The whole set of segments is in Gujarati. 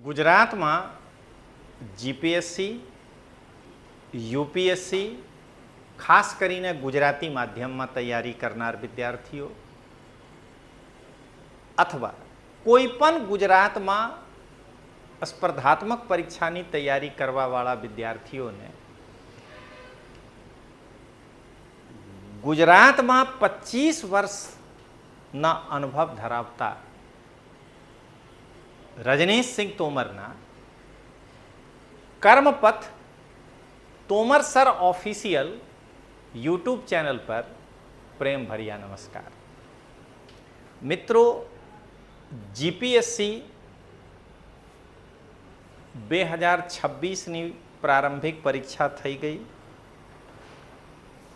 ગુજરાતમાં જીપીએસસી, યુપીએસસી ખાસ કરીને ગુજરાતી માધ્યમમાં તૈયારી કરનાર વિદ્યાર્થીઓ અથવા કોઈ પણ ગુજરાતમાં સ્પર્ધાત્મક પરીક્ષાની તૈયારી કરવાવાળા વિદ્યાર્થીઓને ગુજરાતમાં 25 વર્ષના અનુભવ ધરાવતા રજનીશસિંહ તોમરના Karmapath Tomar sir official YouTube channel पर प्रेम भरिया नमस्कार। मित्रों, जीपीएससी 2026ની પ્રારંભિક પરીક્ષા થઈ ગઈ।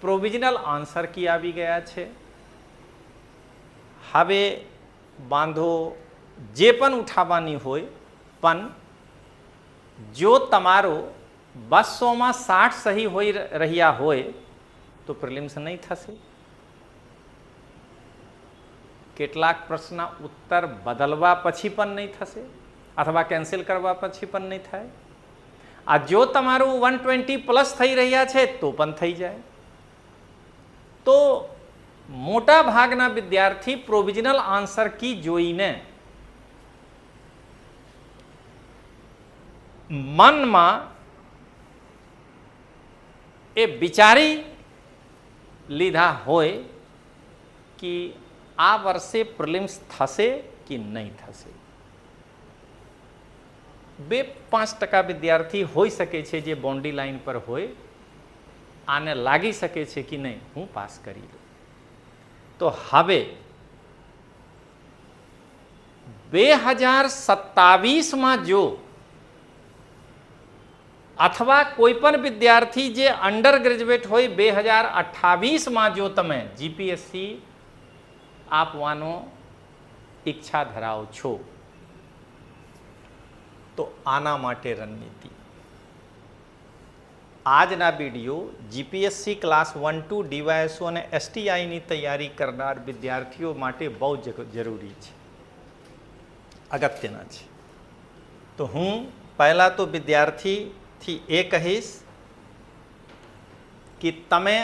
પ્રોવિઝનલ આન્સર કી આવી ગયા છે। હવે બાંધો જે પણ ઉઠાવવાની હોય, પણ જો તમારો 200માં 60 સહી હોઈ રહ્યા હોય તો પ્રિલિમ્સ નહીં થશે। કેટલાક પ્રશ્ન ઉત્તર બદલવા પછી પણ નહીં થશે અથવા કેન્સલ કરવા પછી પણ નહીં થાય। આ જો તમારું 120 પ્લસ થઈ રહ્યા છે તો પણ થઈ જાય। તો મોટા ભાગના વિદ્યાર્થી પ્રોવિઝનલ આન્સર કી જોઈને મનમાં એ વિચારી લીધા હોય કે આ વર્ષે પ્રિલિમ્સ થશે કે નહીં થશે। 2-5% વિદ્યાર્થી હોઈ શકે છે જે બાઉન્ડ્રી લાઈન પર હોય, આને લાગી શકે છે કે નહીં હું પાસ કરી લઉં। તો હવે 2027માં જો અથવા કોઈ પણ વિદ્યાર્થી જે અંડર ગ્રેજ્યુએટ હોય 2028માં જો તમે જીપીએસસી આપવાનો ઈચ્છા ધરાવો છો તો આના માટે રણનીતિ આજના વિડીયો જીપીએસસી ક્લાસ 1-2 ડીવાયએસઓ અને એસટીઆઈની તૈયારી કરનાર વિદ્યાર્થીઓ માટે બહુ જરૂરી છે, અગત્યના છે। તો હું પહેલાં તો વિદ્યાર્થી એ કહીશ કે તમે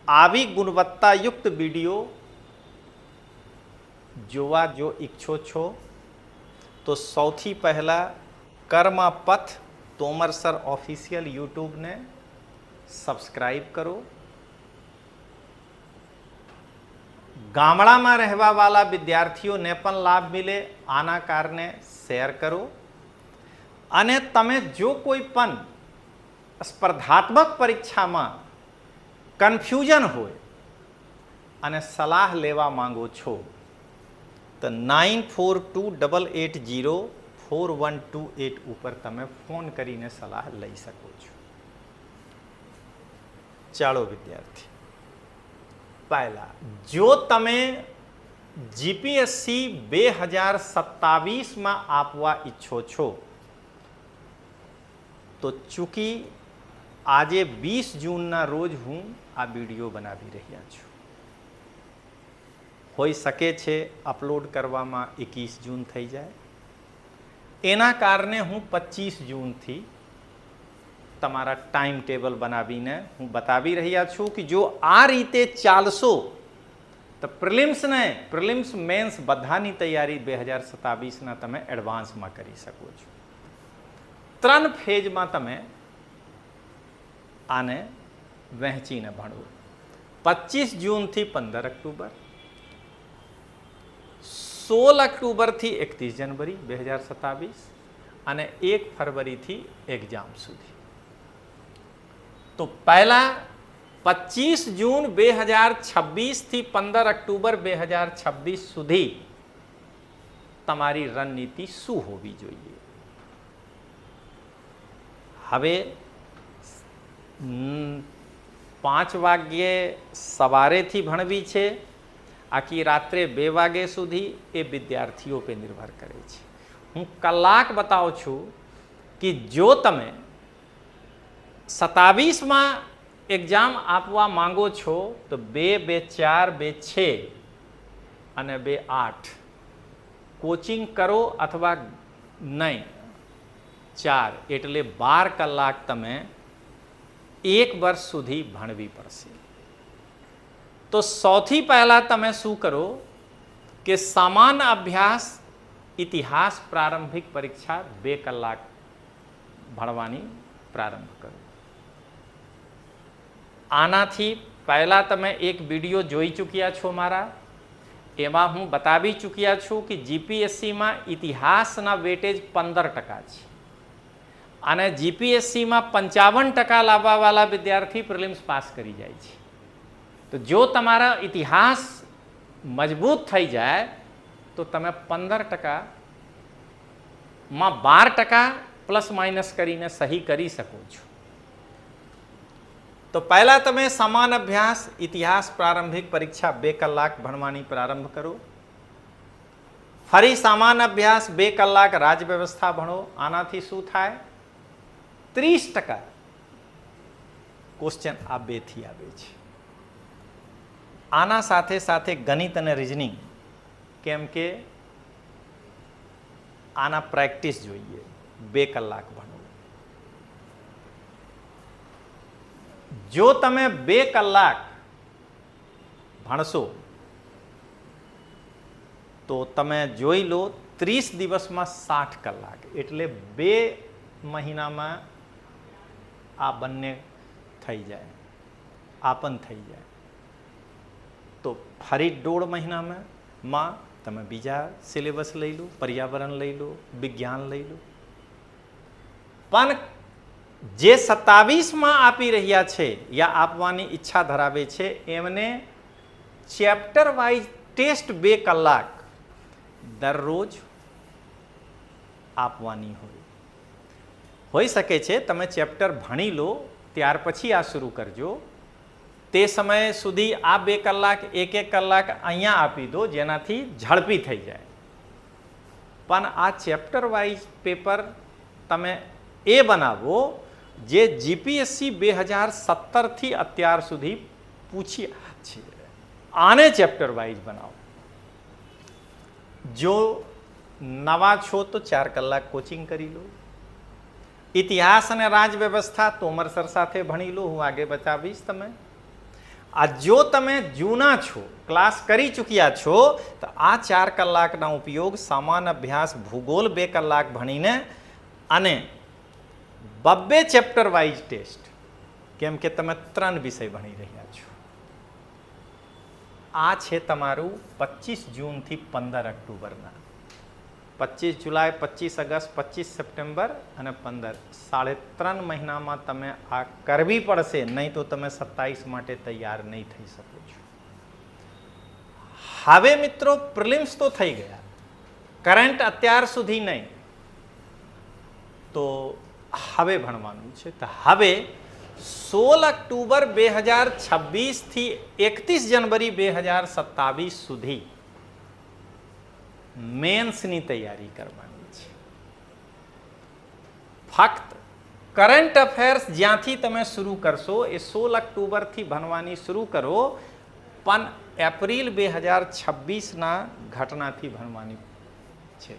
આવી ગુણવત્તાયુક્ત વિડીયો જોવા જો ઈચ્છો છો તો સૌથી પહેલાં કર્મપથ તોમર સર ઓફિશિયલ યુટ્યુબને સબસ્ક્રાઈબ કરો। ગામડામાં રહેવાવાળા વિદ્યાર્થીઓને પણ લાભ મિલે આના કારણે શેર કરો। અને તમે જો કોઈ પણ સ્પર્ધાત્મક પરીક્ષામાં કન્ફ્યુઝન હોય અને સલાહ લેવા માંગો છો તો 9428804128 ઉપર તમે ફોન કરીને સલાહ લઈ શકો છો। ચાલો વિદ્યાર્થી, પહેલા જો તમે જીપીએસસી 2027માં આપવા ઈચ્છો છો તો ચૂંકી આજે 20 જૂનના રોજ હું આ વિડીયો બનાવી રહ્યા છું। હોઈ શકે છે અપલોડ કરવામાં 21 જૂન થઈ જાય, એના કારણે હું 25 જૂનથી તમારા ટાઈમ ટેબલ બનાવીને હું બતાવી રહ્યા છું કે જો આ રીતે ચાલશો તો પ્રિલિમ્સ મેન્સ બધાની તૈયારી 2027ના તમે એડવાન્સમાં કરી શકો છો। 3 ફેઝમાં તમે આને વહેંચીને ભણવું। 25 જૂનથી 15 ઓક્ટોબર, 16 ઓક્ટોબરથી 31 જનવરી 2027 અને 1 ફરવરીથી એક્ઝામ સુધી। તો પહેલા 25 જૂન 2026થી 15 ઓક્ટોબર 2026 સુધી તમારી રણનીતિ શું હોવી જોઈએ? હવે 5 વાગ્યે સવારેથી ભણવી છે, આખી રાત્રે 2 વાગ્યા સુધી એ વિદ્યાર્થીઓ પર નિર્ભર કરે છે। હું કલાક બતાવું છું કે જો તમે 27માં એક્ઝામ આપવા માંગો છો તો 2, 2, 4, 2, 6 અને 2, 8 કોચિંગ કરો અથવા નહીં 4 એટલે 12 કલાક તમે 1 વર્ષ સુધી ભણવી પડશે. તો સૌથી પહેલાં તમે શું કરો કે સામાન્ય અભ્યાસ ઇતિહાસ પ્રારંભિક પરીક્ષા 2 કલાક ભણવાની પ્રારંભ કરો. આનાથી પહેલાં તમે એક વિડીયો જોઈ ચૂક્યા છો મારા, એમાં હું બતાવી ચૂક્યા છું કે જીપીએસસીમાં ઇતિહાસના વેટેજ 15% છે અને જીપીએસસીમાં 55% લાવવાવાળા વિદ્યાર્થી પ્રિલિમ્સ પાસ કરી જાય છે. તો જો તમારા ઇતિહાસ મજબૂત થઈ જાય તો તમે 15%માં 12% પ્લસ માઇનસ કરીને સહી કરી શકો છો. તો પહેલાં તમે સમાન અભ્યાસ ઇતિહાસ પ્રારંભિક પરીક્ષા 2 કલાક ભણવાની પ્રારંભ કરો. ફરી સમાન અભ્યાસ 2 કલાક રાજવ્યવસ્થા ભણો. આનાથી શું થાય? 30% ક્વેશ્ચન આ 2 થી આવે છે. આના સાથે સાથે ગણિત અને રિઝનિંગ, કેમ કે આના પ્રેક્ટિસ જોઈએ. 2 કલાક ભણો. જો તમે 2 કલાક ભણશો તો તમે જોઈ લો 30 દિવસમાં 60 કલાક એટલે 2 મહિનામાં આ બંને થઈ જાય, આ પણ થઈ જાય. તો ફરી 1.5 મહિનામાં તમે બીજા સિલેબસ લઈ લો, પર્યાવરણ લઈ લો, વિજ્ઞાન લઈ લો. પણ જે 27માં આપી રહ્યા છે યા આપવાની ઈચ્છા ધરાવે છે એમને ચેપ્ટર વાઇઝ ટેસ્ટ 2 કલાક દરરોજ આપવાની હોઈ શકે છે. તમે ચેપ્ટર ભણી લો ત્યાર પછી આ શરૂ કરજો. તે સમય સુધી આ 2 કલાક 1-1 કલાક અહીંયા આપી દો, જેનાથી ઝડપી થઈ જાય. પણ આ ચેપ્ટર વાઇઝ પેપર તમે એ બનાવો જે જીપીએસસી 2017થી અત્યાર સુધી પૂછ્યા છે. આને ચેપ્ટર વાઇઝ બનાવો. જો નવા છો તો 4 કલાક કોચિંગ કરી લો. ઇતિહાસ અને રાજવ્યવસ્થા તોમર સર સાથે ભણી લો, હું આગે બતાવીશ. તમે આ જો તમે જૂના છો, ક્લાસ કરી ચૂક્યા છો, તો આ 4 કલાકના ઉપયોગ સામાન્ય અભ્યાસ ભૂગોળ 2 કલાક ભણીને અને 2 ચેપ્ટર વાઇઝ ટેસ્ટ, કેમ કે તમે 3 વિષય ભણી રહ્યા છો. આ છે તમારું 25 જૂનથી 15 ઓક્ટોબરના. 25 જુલાઈ, 25 ઓગસ્ટ, 25 સપ્ટેમ્બર અને 15, 3.5 મહિનામાં તમે આ કરવી પડશે, નહીં તો તમે 27 માટે તૈયાર નહીં થઈ શકો છો. હવે મિત્રો પ્રિલિમ્સ તો થઈ ગયા, કરંટ અત્યાર સુધી નહીં. તો હવે ભણવાનું છે. તો હવે 16 ઓક્ટોબર 2026 થી 31 જાન્યુઆરી 2027 સુધી મેન્સની તૈયારી કરવાની છે. ફક્ત કરંટ અફેર્સ જ્યાંથી તમે શરૂ કરશો એ 16 ઓક્ટોબરથી ભણવાની શરૂ કરો, પણ એપ્રિલ 2026ના ઘટનાથી ભણવાની છે.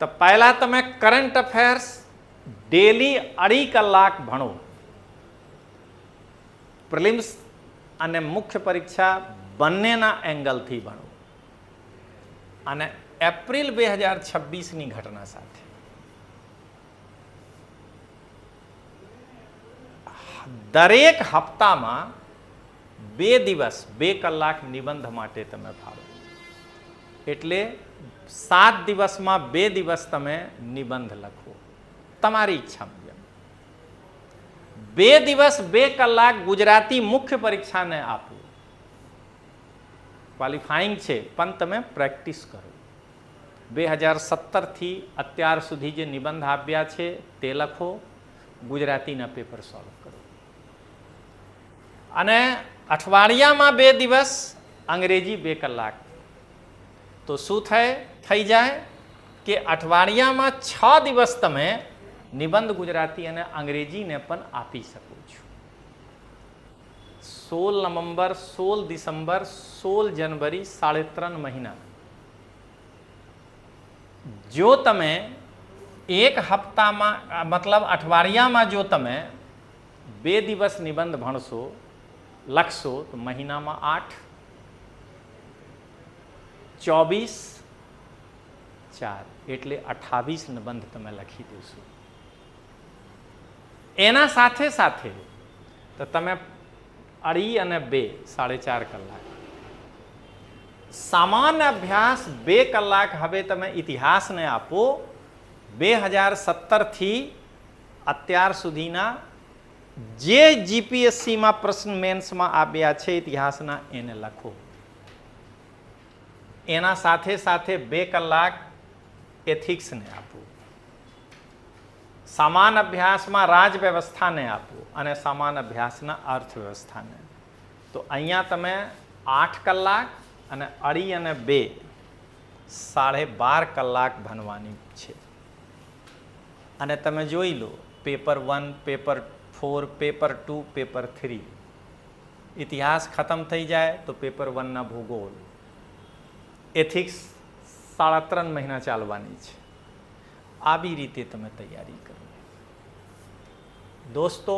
તો પહેલા તમે કરંટ અફેર્સ ડેલી 2.5 કલાક ભણો. પ્રિલિમ્સ અને મુખ્ય પરીક્ષા બંનેના એંગલથી ભણો અને એપ્રિલ 2026ની ઘટના સાથે. દરેક હપ્તામાં 2 દિવસ 2 કલાક નિબંધ માટે તમે ફાળવો. એટલે 7 દિવસમાં 2 દિવસ તમે નિબંધ લખો તમારી ઈચ્છા મુજબ. 2 દિવસ 2 કલાક ગુજરાતી મુખ્ય પરીક્ષાને આપો. ક્વોલિફાઈંગ છે, પણ તમે પ્રેક્ટિસ કરો. 2017થી અત્યાર સુધી જે નિબંધ આપ્યા છે તે લખો, ગુજરાતીના પેપર સોલ્વ કરો. અને અઠવાડિયામાં 2 દિવસ અંગ્રેજી 2 કલાક. તો શું થઈ જાય કે અઠવાડિયામાં 6 દિવસ તમે નિબંધ ગુજરાતી અને અંગ્રેજીને પણ આપી શકો છો. 16 નવેમ્બર, 16 ડિસેમ્બર, 16 જાન્યુઆરી, 3.5 મહિના. જો તમે એક હપ્તામાં મતલબ અઠવાડિયામાં જો તમે 2 દિવસ નિબંધ ભણશો લખશો તો મહિનામાં 8, 24, 4 એટલે 28 નિબંધ તમે લખી દેશો. એના સાથે સાથે તો તમે 2.5 અને 2 4.5 કલાક સામાન્ય અભ્યાસ 2 કલાક હવે તમે ઇતિહાસને આપો. 2017 થી અત્યાર સુધીના જે જીપીએસસીમાં પ્રશ્ન મેન્સમાં આવ્યા છે ઇતિહાસના એને લખો. એના સાથે સાથે 2 કલાક એથિક્સને આપો. સમાન અભ્યાસમાં રાજ વ્યવસ્થાને આપો અને સમાન અભ્યાસના અર્થવ્યવસ્થાને. તો અહીંયા તમે 8 કલાક અને 2.5 અને 2 12.5 કલાક ભણવાની છે. અને તમે જોઈ લો પેપર 1, પેપર 4, પેપર 2, પેપર 3 ઇતિહાસ ખતમ થઈ જાય તો પેપર 1 ના ભૂગોળ, એથિક્સ 3.5 મહિના ચાલવાની છે. આવી રીતે તમે તૈયારી કરો. દોસ્તો,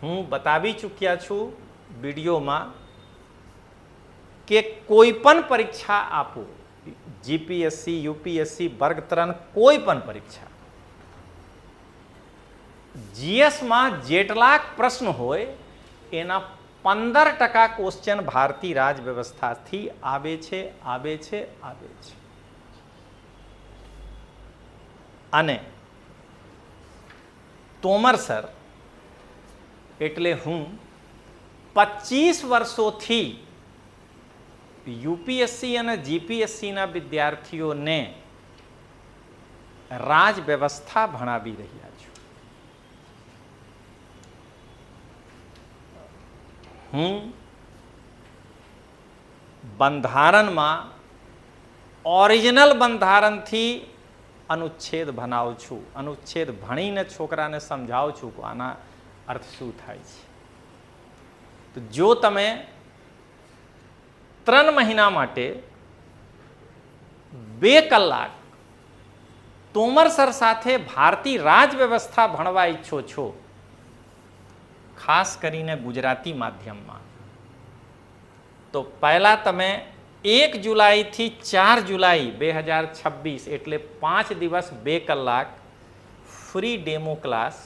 હું બતાવી ચૂક્યા છું વિડીયોમાં કે કોઈ પણ પરીક્ષા આપો, જીપીએસસી, યુપીએસસી, વર્ગ 3 કોઈ પણ પરીક્ષા, જીએસમાં જેટલાક પ્રશ્ન હોય એના 15% ક્વેશ્ચન ભારતીય રાજ વ્યવસ્થાથી આવે છે. અને તોમર સર એટલે હું 25 વર્ષોથી યુપીએસસી અને જીપીએસસીના વિદ્યાર્થીઓને રાજ વ્યવસ્થા ભણાવી રહ્યા છું. હું બંધારણમાં ઓરિજિનલ બંધારણથી અનુચ્છેદ ભણાવું છું. અનુચ્છેદ ભણીને છોકરાને સમજાવું છું કે આના અર્થ શું થાય છે. તો જો તમે 3 મહિના માટે 2 કલાક તોમર સર સાથે ભારતીય રાજ વ્યવસ્થા ભણવા ઈચ્છો છો, ખાસ કરીને ગુજરાતી માધ્યમમાં, તો પહેલા તમે 1 જુલાઈથી 4 જુલાઈ 2026 એટલે 5 દિવસ 2 કલાક ફ્રી ડેમો ક્લાસ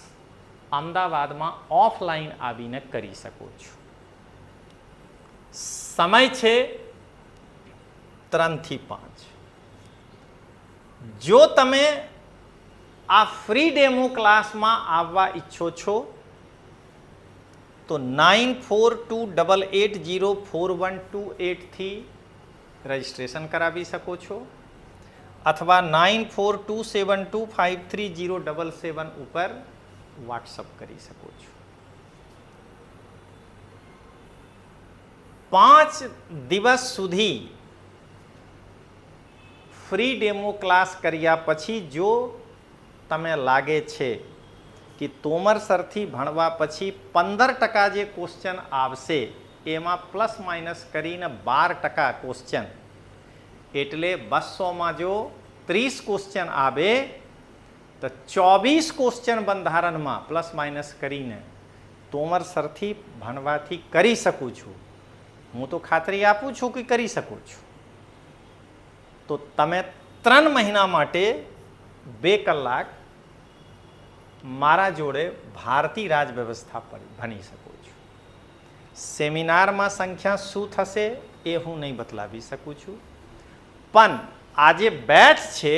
અમદાવાદમાં ઓફલાઈન આવીને કરી શકો છો. સમય છે 3 થી 5. જો તમે આ ફ્રી ડેમો ક્લાસમાં આવવા ઈચ્છો છો તો 9428804128 થી રજિસ્ટ્રેશન કરાવી શકો છો અથવા 9427253077 ઉપર વોટ્સઅપ કરી શકો છો. 5 દિવસ સુધી ફ્રી ડેમો ક્લાસ કર્યા પછી જો તમે લાગે છે કે તોમર સરથી ભણવા પછી 15% જે ક્વેશ્ચન આવશે એમાં પ્લસ માઇનસ કરીને 12% ક્વેશ્ચન એટલે 200માં જો 30 ક્વેશ્ચન આવે તો 24 ક્વેશ્ચન બંધારણમાં પ્લસ માઇનસ કરીને તોમર સરથી ભણવાથી કરી શકું છું. હું તો ખાતરી આપું છું કે કરી શકું છું. તો તમે 3 મહિના માટે 2 કલાક મારા જોડે ભારતીય રાજ વ્યવસ્થા પર ભણી શકો છો. સેમિનારમાં સંખ્યા શું થશે એ હું નહીં બતલાવી શકું છું, પણ આ જે બેચ છે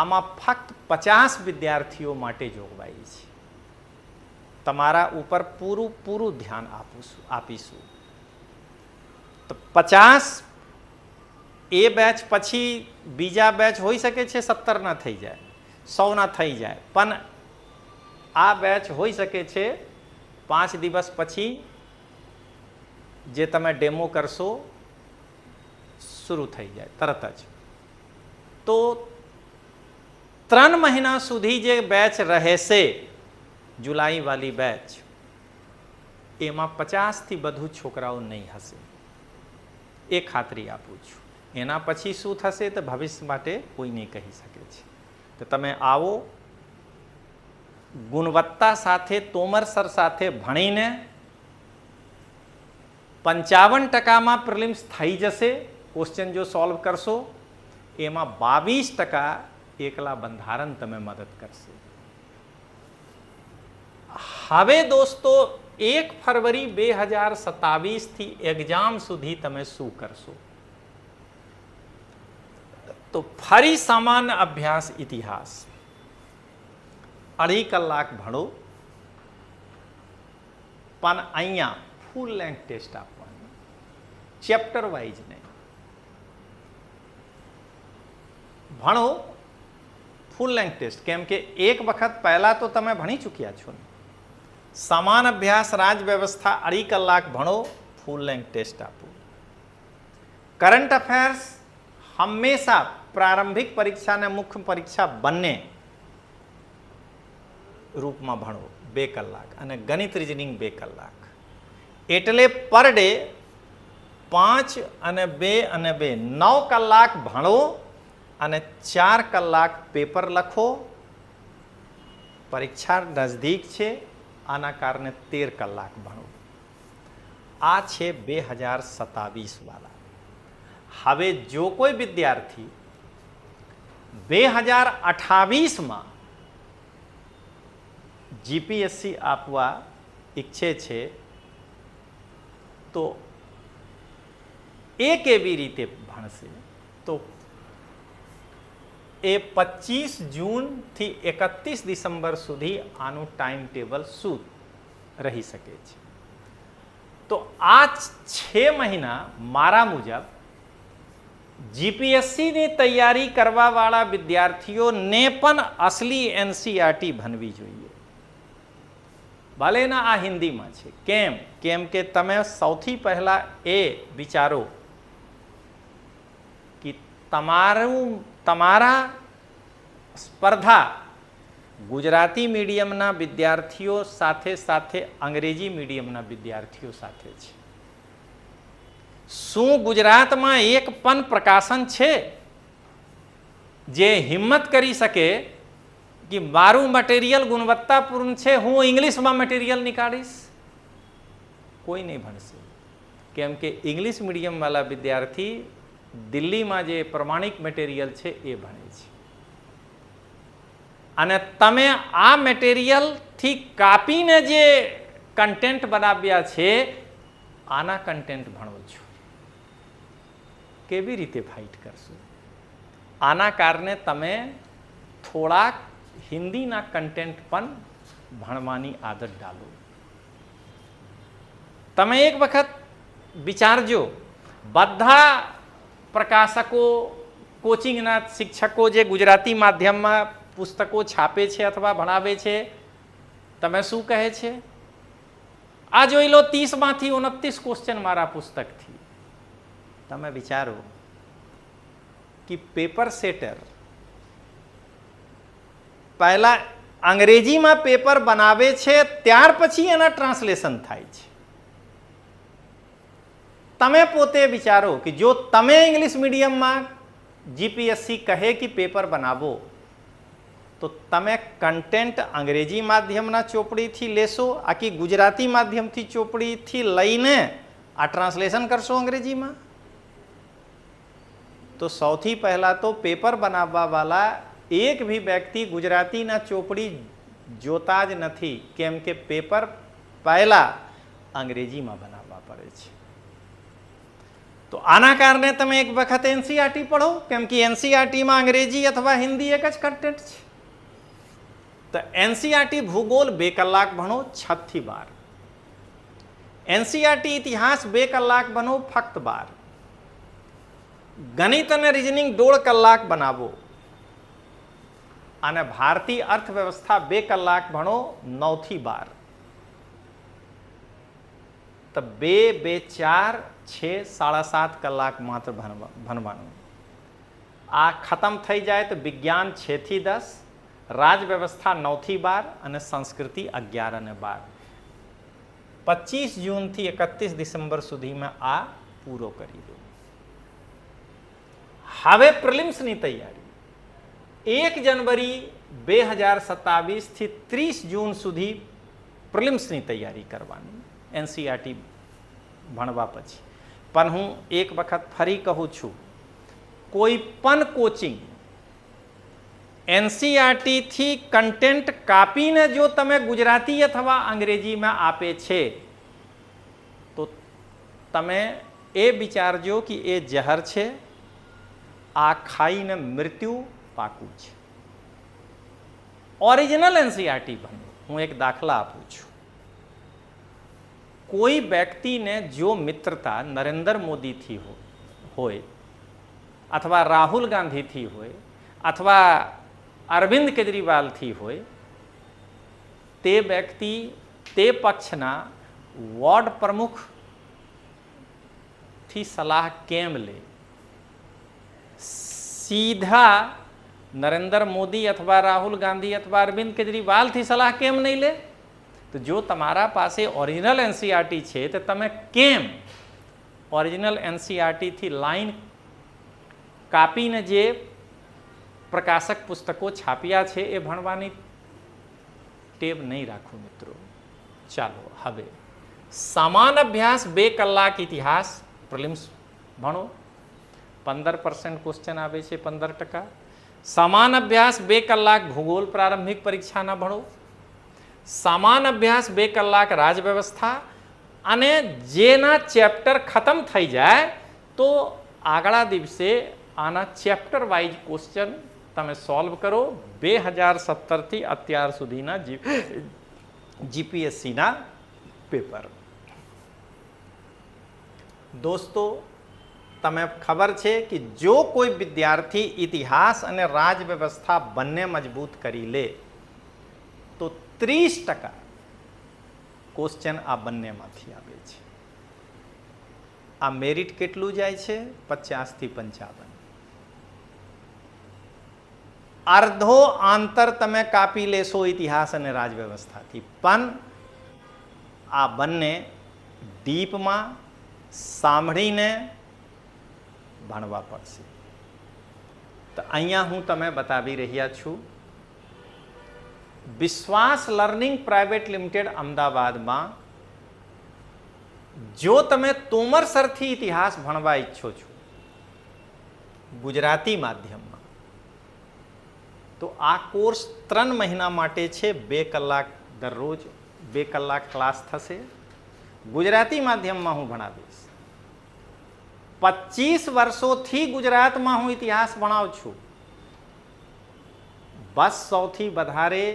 આમાં ફક્ત 50 વિદ્યાર્થીઓ માટે જોગવાઈ છે. તમારા ઉપર પૂરું ધ્યાન આપીશું. તો 50 એ બેચ પછી બીજા બેચ હોઈ શકે છે 70 ના થઈ જાય, 100 ના થઈ જાય, પણ આ બેચ હોઈ શકે છે 5 દિવસ પછી જે તમે ડેમો કરશો શરૂ થઈ જાય તરત જ. તો 3 મહિના સુધી જે બેચ રહેશે જુલાઈ વાલી બેચ એમાં 50 થી વધુ છોકરાઓ નહીં હશે, એ ખાતરી આપું છું. એના પછી શું થશે તો ભવિષ્ય માટે કોઈ નહીં કહી શકે છે. તો કે તમે આવો, ગુણવત્તા સાથે તોમર સર સાથે ભણીને 55% પ્રિલિમ્સ થઈ જશે. ક્વેશ્ચન જો સોલ્વ કરશો એમાં 22% એકલા બંધારણ તમે મદદ કરશે. હવે દોસ્તો 1 ફરવરી 2027 થી એક્ઝામ સુધી તમે શું કરશો? તો ફરી સામાન્ય અભ્યાસ ઇતિહાસ 2.5 કલાક ભણો, પણ અહીંયા ફૂલ લેન્થ ટેસ્ટ આપવાનું, ચેપ્ટર વાઇઝ નહીં. ભણો ફૂલ લેન્થ ટેસ્ટ, કેમ કે એક વખત પહેલા તો તમે ભણી ચૂક્યા છો ને. સમાન અભ્યાસ રાજ વ્યવસ્થા 2.5 કલાક ભણો, ફૂલ લેન્થ ટેસ્ટ આપો. કરંટ અફેર્સ હંમેશા પ્રારંભિક પરીક્ષા અને મુખ્ય પરીક્ષા બંને રૂપમાં ભણો 2 કલાક, અને ગણિત રીઝનિંગ 2 કલાક. એટલે પર ડે 5 અને 2 અને 2 9 કલાક ભણો અને 4 કલાક પેપર લખો. પરીક્ષા નજદીક છે, આના કારણે 13 કલાક ભણો. આ છે 2027 વાળા. હવે જો કોઈ વિદ્યાર્થી 2028માં જીપીએસસી આપવા ઈચ્છે છે તો એ કેવી રીતે ભણશે? તો એ 25 જૂનથી 31 ડિસેમ્બર સુધી આનું ટાઈમ ટેબલ શું રહી શકે છે. તો આ 6 મહિના મારા મુજબ જીપીએસસીની તૈયારી કરવાવાળા વિદ્યાર્થીઓને પણ અસલી એનસીઆરટી ભણવી જોઈએ. ભલેના આ હિન્દીમાં છે. કેમ કે તમે સૌથી પહેલા એ વિચારો કે તમારા સ્પર્ધા ગુજરાતી મીડિયમના વિદ્યાર્થીઓ સાથે સાથે અંગ્રેજી મીડિયમના વિદ્યાર્થીઓ સાથે છે. શું ગુજરાતમાં એક પણ પ્રકાશન છે જે હિંમત કરી શકે કે મારું મટીરિયલ ગુણવત્તાપૂર્ણ છે, હું ઇંગ્લિશમાં મટીરિયલ નીકાળીશ? કોઈ નહીં ભણશે. કેમ કે ઇંગ્લિશ મીડિયમવાળા વિદ્યાર્થી દિલ્હીમાં જે પ્રમાણિક મટીરિયલ છે એ ભણે છે, અને તમે આ મટીરિયલથી કાપીને જે કન્ટેન્ટ બનાવ્યા છે આના કન્ટેન્ટ ભણો છો. કેવી રીતે ફાઇટ કરશો? આના કારણે તમે થોડાક હિન્દીના કન્ટેન્ટ પણ ભણવાની આદત ડાલો. તમે એક વખત વિચારજો, બધા પ્રકાશકો, કોચિંગના શિક્ષકો જે ગુજરાતી માધ્યમમાં પુસ્તકો છાપે છે અથવા ભણાવે છે, તમે શું કહે છે? આ જોઈ લો, 30માંથી 29 ક્વેશ્ચન મારા પુસ્તકથી. તમે વિચારો કે પેપર સેટર પહેલા અંગ્રેજીમાં પેપર બનાવે છે, ત્યાર પછી એના ટ્રાન્સલેશન થાય છે. તમે પોતે વિચારો કે જો તમે ઇંગ્લિશ મીડિયમમાં જીપીએસસી કહે કે પેપર બનાવો, તો તમે કન્ટેન્ટ અંગ્રેજી માધ્યમના ચોપડીથી લેશો, આખી ગુજરાતી માધ્યમથી ચોપડીથી લઈને આ ટ્રાન્સલેશન કરશો અંગ્રેજીમાં? તો સૌથી પહેલાં તો પેપર બનાવવાવાળા એક ભી વ્યક્તિ ગુજરાતીના ચોપડી જોતા જ નથી, કેમ કે પેપર પહેલાં અંગ્રેજીમાં બનાવવા પડે છે. તો આના કારણે તમે એક વખત એનસીઆરટી પઢો, કેમ કે એનસીઆરટીમાં અંગ્રેજી અથવા હિન્દી એક જ કન્ટેન્ટ છે. તો એનસીઆરટી ભૂગોળ 2 કલાક ભણો 6 થી 12. એનસીઆરટી ઇતિહાસ 2 કલાક ભણો ફક્ત 12. ગણિત અને રીઝનિંગ 1.5 કલાક બનાવો, અને ભારતીય અર્થવ્યવસ્થા 2 કલાક ભણો 9 થી 12. તો 2, 2, 4, 6, 7.5 કલાક માત્ર ભણવાનું. આ ખતમ થઈ જાય તો વિજ્ઞાન 6 થી 10, રાજ વ્યવસ્થા 9 થી 12 અને સંસ્કૃતિ 11 અને 12. 25 જૂનથી 31 ડિસેમ્બર સુધીમાં આ પૂરો કરી દો. હવે પ્રિલિમ્સની તૈયારી. 1 જનવરી 2027 થી 30 જૂન સુધી પ્રિલિમ્સની તૈયારી કરવાની એનસીઆરટી ભણવા પછી. પણ હું એક વખત ફરી કહું છું, કોઈ પણ કોચિંગ એનસીઆરટીથી કન્ટેન્ટ કાપીને જો તમે ગુજરાતી અથવા અંગ્રેજીમાં આપે છે તો તમે એ વિચારજો કે એ જહર છે, આ ખાઈને મૃત્યુ પાકું છે. ઓરિજિનલ એનસીઆરટી ભણો. હું એક દાખલા આપું છું. કોઈ વ્યક્તિને જો મિત્રતા નરેન્દ્ર મોદીથી હોય અથવા રાહુલ ગાંધીથી હોય અથવા અરવિંદ કેજરીવાલથી હોય, તે વ્યક્તિ તે પક્ષના વોર્ડ પ્રમુખથી સલાહ કેમ લે? સીધા નરેન્દ્ર મોદી અથવા રાહુલ ગાંધી અથવા અરવિંદ કેજરીવાલથી સલાહ કેમ નહીં લે? તો જો તમારા પાસે ઓરિજિનલ એનસીઆરટી છે તો તમે કેમ ઓરિજિનલ એનસીઆરટીથી લાઈન કાપીને જે પ્રકાશક પુસ્તકો છાપ્યા છે એ ભણવાની ટેવ નહીં રાખો મિત્રો. ચાલો હવે સમાન અભ્યાસ 2 કલાક ઇતિહાસ પ્રિલિમ્સ ભણો. 15% ક્વેશ્ચન આવે છે, 15%. સમાન અભ્યાસ 2 કલાક ભૂગોળ પ્રારંભિક પરીક્ષાના ભણો. સમાન અભ્યાસ 2 કલાક રાજવ્યવસ્થા. અને જેના ચેપ્ટર ખતમ થઈ જાય તો આગલા દિવસે આના ચેપ્ટર વાઇઝ ક્વેશ્ચન તમે સોલ્વ કરો. 2017થી અત્યાર સુધીના જીપીએસસીના પેપર. દોસ્તો, તમે ખબર છે કે જો કોઈ વિદ્યાર્થી ઇતિહાસ અને રાજવ્યવસ્થા બંને મજબૂત કરી લે તો 30% ક્વેશ્ચન આ બંનેમાંથી આવે છે. આ મેરિટ કેટલું જાય છે? 50 થી 55. અર્ધો આંતર તમે કાપી લેશો ઇતિહાસ અને રાજવ્યવસ્થાથી, પણ આ બંને ડીપમાં સાંભળીને ભણવા પડશે. તો અહીંયા હું તમે બતાવી રહ્યા છું, વિશ્વાસ લર્નિંગ પ્રાઇવેટ લિમિટેડ અમદાવાદમાં જો તમે તોમર સરથી ઇતિહાસ ભણવા ઈચ્છો છો ગુજરાતી માધ્યમમાં, તો આ કોર્સ 3 મહિના માટે છે. 2 કલાક દરરોજ 2 કલાક ક્લાસ થશે. ગુજરાતી માધ્યમમાં હું ભણાવીશ. 25 વર્ષોથી ગુજરાતમાં હું ઇતિહાસ ભણાવું છું. 200થી વધારે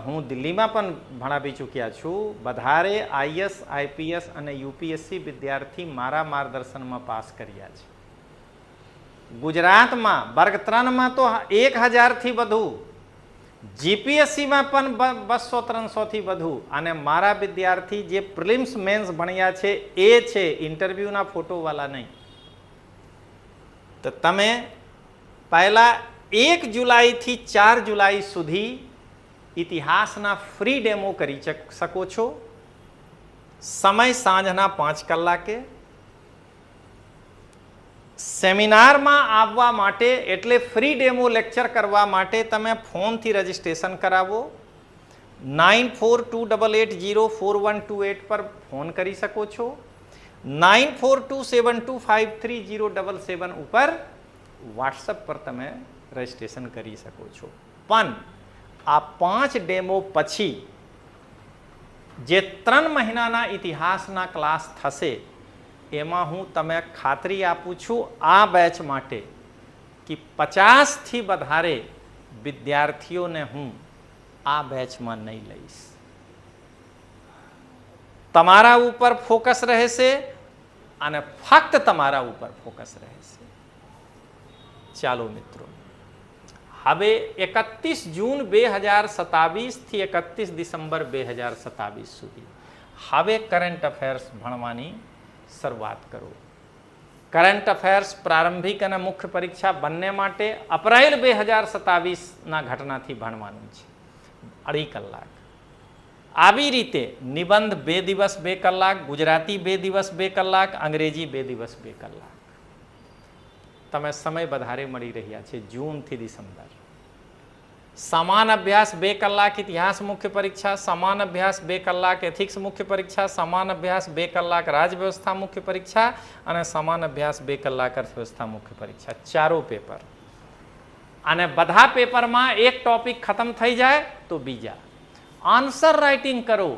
હું દિલ્હીમાં પણ ભણાવી ચૂક્યા છું. વધારે આઈએસ, આઈપીએસ અને યુપીએસસી વિદ્યાર્થી મારા માર્ગદર્શનમાં પાસ કર્યા છે. ગુજરાતમાં વર્ગ 3માં તો 1000થી વધુ, જીપીએસસીમાં પણ 200-300થી વધુ. અને મારા વિદ્યાર્થી જે પ્રિલિમ્સ મેન્સ ભણ્યા છે એ છે, ઇન્ટરવ્યૂના ફોટોવાળા નહીં. તો તમે પહેલાં 1 જુલાઈથી 4 જુલાઈ સુધી ઇતિહાસના ફ્રી ડેમો કરી શકો છો. સમય સાંજના 5 કલાકે. સેમિનારમાં આવવા માટે એટલે ફ્રી ડેમો લેક્ચર કરવા માટે તમે ફોનથી રજિસ્ટ્રેશન કરાવો. 9428804128 પર ફોન કરી શકો છો. 9427253077 ઉપર વોટ્સઅપ પર તમે રજિસ્ટ્રેશન કરી શકો છો. પણ આ 5 ડેમો પછી જે 3 મહિનાના ઇતિહાસના ક્લાસ થશે એમાં હું તમે ખાતરી આપું છું આ બેચ માટે કે 50થી વધારે વિદ્યાર્થીઓને હું આ બેચમાં નહીં લઈશ. તમારા ઉપર ફોકસ રહેશે અને ફક્ત તમારા ઉપર ફોકસ રહેશે. ચાલો મિત્રો, હવે 31 જૂન 2027 થી 31 ડિસેમ્બર 2027 સુધી હવે કરંટ અફેર્સ ભણવાની શરૂઆત કરો. કરંટ અફેર્સ પ્રારંભિક અને મુખ્ય પરીક્ષા બંને માટે એપ્રિલ 2027ના ઘટનાથી ભણવાનું છે. 2.5 કલાક. આવી રીતે નિબંધ 2 દિવસ 2 કલાક, ગુજરાતી 2 દિવસ 2 કલાક, અંગ્રેજી 2 દિવસ 2 કલાક. તમે સમય વધારે મળી રહ્યા છે જૂનથી ડિસેમ્બર. સમાન અભ્યાસ 2 કલાક ઇતિહાસ મુખ્ય પરીક્ષા, સમાન અભ્યાસ 2 કલાક એથિક્સ મુખ્ય પરીક્ષા, સમાન અભ્યાસ 2 કલાક રાજવ્યવસ્થા મુખ્ય પરીક્ષા અને સમાન અભ્યાસ 2 કલાક અર્થવ્યવસ્થા મુખ્ય પરીક્ષા. ચારો પેપર. અને બધા પેપરમાં એક ટોપિક ખતમ થઈ જાય તો બીજા. આન્સર રાઇટિંગ કરો.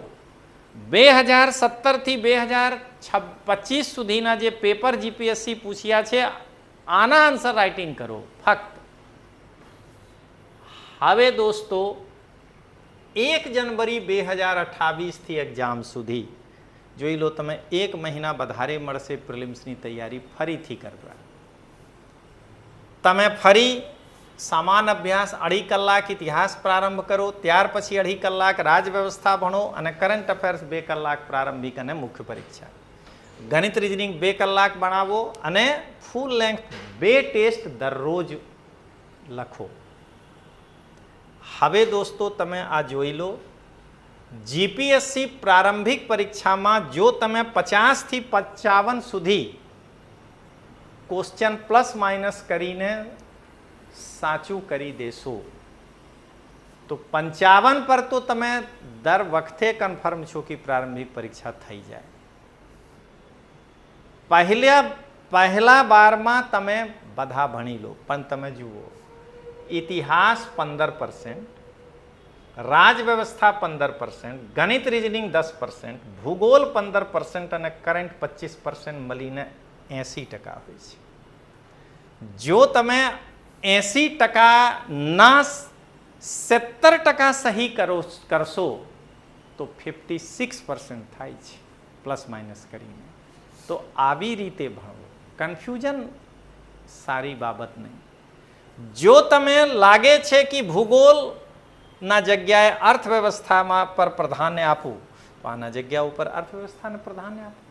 2017 થી 2025 સુધીના જે પેપર જીપીએસસી પૂછ્યા છે આના આન્સર રાઇટિંગ કરો ફક્ત. હવે દોસ્તો 1 જનવરી 2028 થી એક્ઝામ સુધી જોઈ લો તમે 1 મહિના વધારે મળશે પ્રિલિમ્સની તૈયારી ફરીથી કરવા. તમે ફરી સમાન અભ્યાસ 2.5 કલાક ઇતિહાસ પ્રારંભ કરો, ત્યાર પછી 2.5 કલાક રાજવ્યવસ્થા ભણો અને કરંટ અફેર્સ 2 કલાક પ્રારંભિક અને મુખ્ય પરીક્ષા. ગણિત રીઝનિંગ 2 કલાક બનાવો અને ફૂલ લેન્થ 2 ટેસ્ટ દરરોજ લખો. હવે દોસ્તો તમે આ જોઈ લો, જીપીએસસી પ્રારંભિક પરીક્ષામાં જો તમે 50 થી 55 સુધી ક્વેશ્ચન પ્લસ માઇનસ કરીને સાચું કરી દેશો તો 55 પર તો તમે દર વખતે કન્ફર્મ છો કે પ્રારંભિક પરીક્ષા થઈ જાય. પહેલા બારમાં તમે બધા ભણી લો, પણ તમે જુઓ ઇતિહાસ 15%, રાજવ્યવસ્થા 15%, ગણિત રીઝનિંગ 10%, ભૂગોળ 15% અને કરંટ 25% મળીને 80% હોય છે. જો તમે 80%ના 70% સહી કરશો તો 56% થાય છે પ્લસ માઇનસ કરીને. તો આવી રીતે ભણો. કન્ફ્યુઝન સારી બાબત નહીં. જો તમે લાગે છે કે ભૂગોળના જગ્યાએ અર્થવ્યવસ્થામાં પર પ્રાધાન્ય આપવું તો આના જગ્યા ઉપર અર્થવ્યવસ્થાને પ્રાધાન્ય આપો.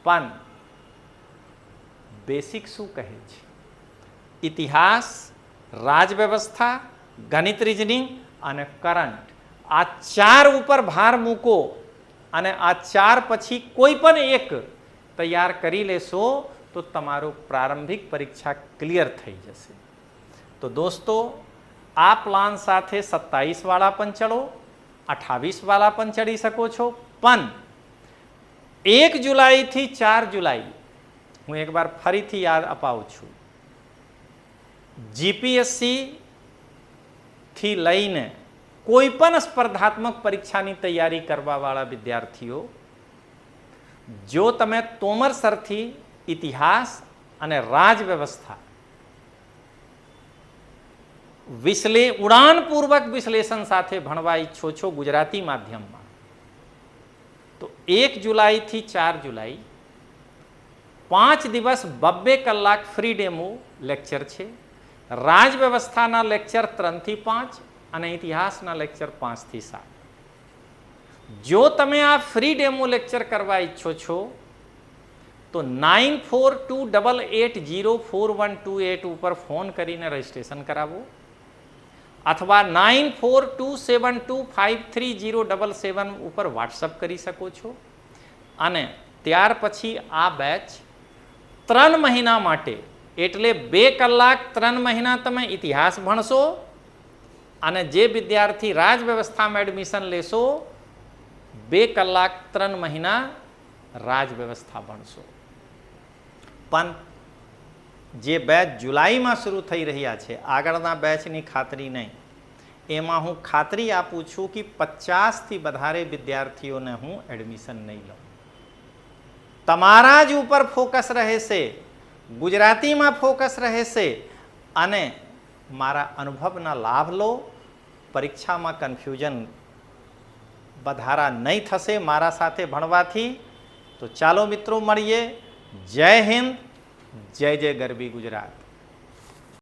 પણ બેસિક શું કહે છે? ઇતિહાસ, રાજવ્યવસ્થા, ગણિત રીઝનિંગ અને કરંટ આ 4 ઉપર ભાર મૂકો અને આ 4 પછી કોઈ પણ એક તૈયાર કરી લેશો તો તમારું પ્રારંભિક પરીક્ષા ક્લિયર થઈ જશે. તો દોસ્તો આ પ્લાન સાથે 27 વાળા પણ ચડો, 28 વાળા પણ ચડી શકો છો. પણ 1 જુલાઈથી 4 જુલાઈ હું એકવાર ફરીથી યાદ અપાવું છું, જીપીએસસી થી લઈને કોઈ પણ સ્પર્ધાત્મક પરીક્ષાની તૈયારી કરવાવાળા વિદ્યાર્થીઓ જો તમે તોમર સરથી ઇતિહાસ અને રાજવ્યવસ્થા ઉડાનપૂર્વક વિશ્લેષણ સાથે ભણવા ઈચ્છો છો ગુજરાતી માધ્યમમાં તો 1 જુલાઈથી 4 જુલાઈ 5 દિવસ 2 કલાક ફ્રી ડેમો લેક્ચર છે. રાજવ્યવસ્થાના લેક્ચર 3 થી 5 અને ઇતિહાસના લેક્ચર 5 થી 7. જો તમે આ ફ્રી ડેમો લેક્ચર કરવા ઈચ્છો છો તો 9428804128 ઉપર ફોન કરીને રજીસ્ટ્રેશન કરાવો અથવા 9427253077 ઉપર વોટ્સઅપ કરી શકો છો. અને ત્યાર પછી આ બેચ 3 મહિના માટે એટલે 2 કલાક 3 મહિના તમે ઇતિહાસ ભણશો અને જે વિદ્યાર્થી રાજવ્યવસ્થામાં એડમિશન લેશો 2 કલાક 3 મહિના રાજવ્યવસ્થા ભણશો. પણ જે બેચ જુલાઈમાં શરૂ થઈ રહ્યા છે આગળના બેચની ખાતરી નહીં. એમાં હું ખાતરી આપું છું કે 50થી વધારે વિદ્યાર્થીઓને હું એડમિશન નહીં લઉં. તમારા જ ઉપર ફોકસ રહેશે, ગુજરાતીમાં ફોકસ રહેશે અને મારા અનુભવના લાભ લો. પરીક્ષામાં કન્ફ્યુઝન વધારા નહીં થશે મારા સાથે ભણવાથી. તો ચાલો મિત્રો મળીએ. જય હિન્દ, જય જય ગરવી ગુજરાત.